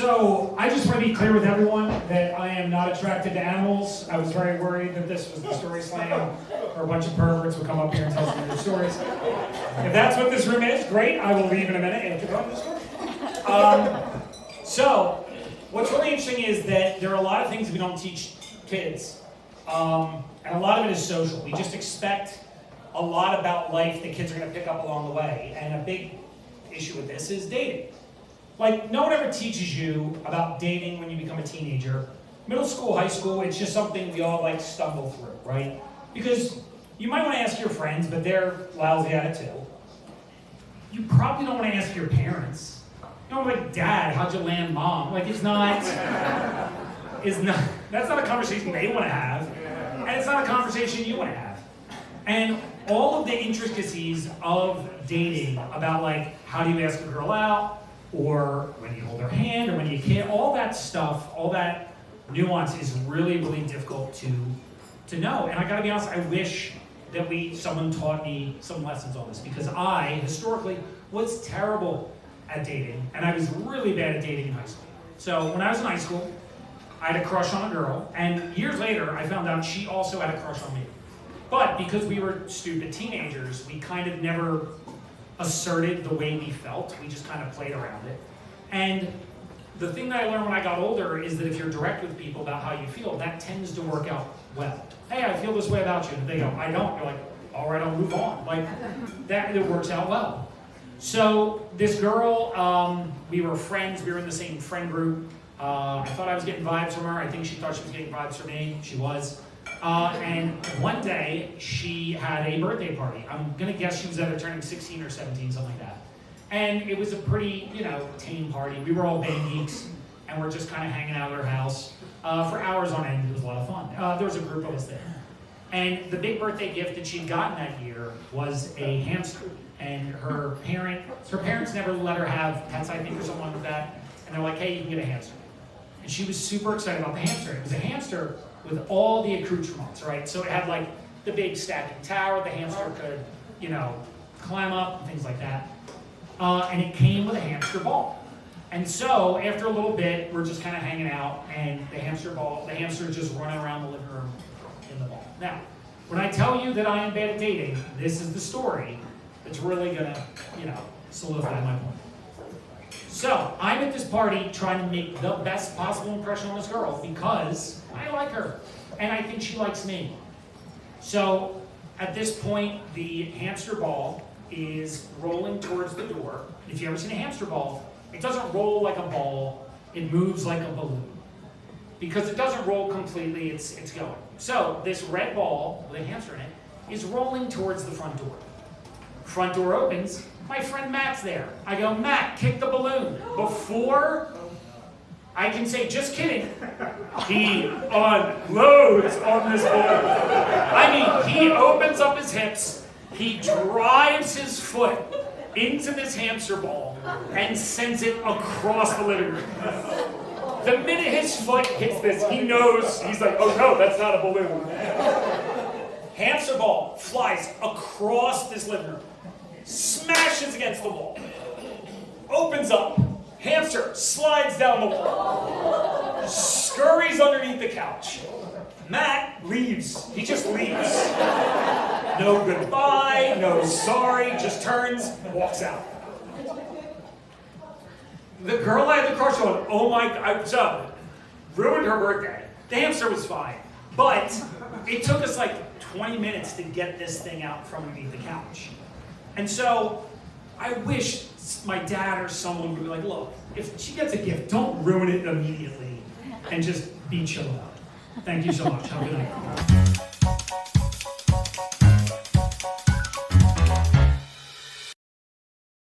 So I just want to be clear with everyone that I am not attracted to animals. I was very worried that this was the story slam, or a bunch of perverts would come up here and tell some of their stories. If that's what this room is, great. I will leave in a minute after telling the story. So what's really interesting is that there are a lot of things we don't teach kids, and a lot of it is social. We just expect a lot about life that kids are going to pick up along the way, and a big issue with this is dating. Like, no one ever teaches you about dating when you become a teenager. Middle school, high school, it's just something we all like stumble through, right? Because you might want to ask your friends, but they're lousy at it too. You probably don't want to ask your parents. You know, like, Dad, how'd you land Mom? Like, that's not a conversation they want to have, and it's not a conversation you want to have. And all of the intricacies of dating, about like, how do you ask a girl out, or when you hold her hand, or when you can't, all that stuff, all that nuance is really, really difficult to know. And I gotta be honest, I wish that someone taught me some lessons on this, because I, historically, was terrible at dating, and I was really bad at dating in high school. So when I was in high school, I had a crush on a girl, and years later, I found out she also had a crush on me. But because we were stupid teenagers, we kind of never asserted the way we felt. We just kind of played around it. And the thing that I learned when I got older is that if you're direct with people about how you feel, that tends to work out well. Hey, I feel this way about you. And they go, I don't. You're like, all right, I'll move on. Like, that, it works out well. So this girl, we were friends. We were in the same friend group. I thought I was getting vibes from her. I think she thought she was getting vibes from me. She was. And one day, she had a birthday party. I'm gonna guess she was either turning 16 or 17, something like that. And it was a pretty, tame party. We were all band geeks, and we're just kind of hanging out at her house for hours on end. It was a lot of fun. There was a group of us there. And the big birthday gift that she'd gotten that year was a hamster. And her parents never let her have pets, I think, or something like that. And they're like, hey, you can get a hamster. And she was super excited about the hamster. It was a hamster with all the accoutrements, right? So it had like the big stacking tower, the hamster could, climb up and things like that. And it came with a hamster ball. And so after a little bit, we're just kind of hanging out, and the hamster just running around the living room in the ball. Now, when I tell you that I am bad at dating, this is the story that's really gonna, solidify my point. So, I'm at this party trying to make the best possible impression on this girl because I like her, and I think she likes me. So, at this point, the hamster ball is rolling towards the door. If you've ever seen a hamster ball, it doesn't roll like a ball, it moves like a balloon. Because it doesn't roll completely, it's going. So, this red ball with a hamster in it is rolling towards the front door. Front door opens. My friend Matt's there. I go, Matt, kick the balloon. Before I can say, just kidding, he unloads on this balloon. I mean, he opens up his hips, he drives his foot into this hamster ball and sends it across the living room. The minute his foot hits this, he knows, he's like, oh no, that's not a balloon. Hamster ball flies across this living room, smashes against the wall, opens up, hamster slides down the wall, scurries underneath the couch. Matt leaves. He just leaves. No goodbye, no sorry, just turns, walks out. The girl I had the crush on, oh my God, so, ruined her birthday. The hamster was fine, but it took us like 20 minutes to get this thing out from underneath the couch. And so, I wish my dad or someone would be like, look, if she gets a gift, don't ruin it immediately and just be chill about it. Thank you so much. Have a good night.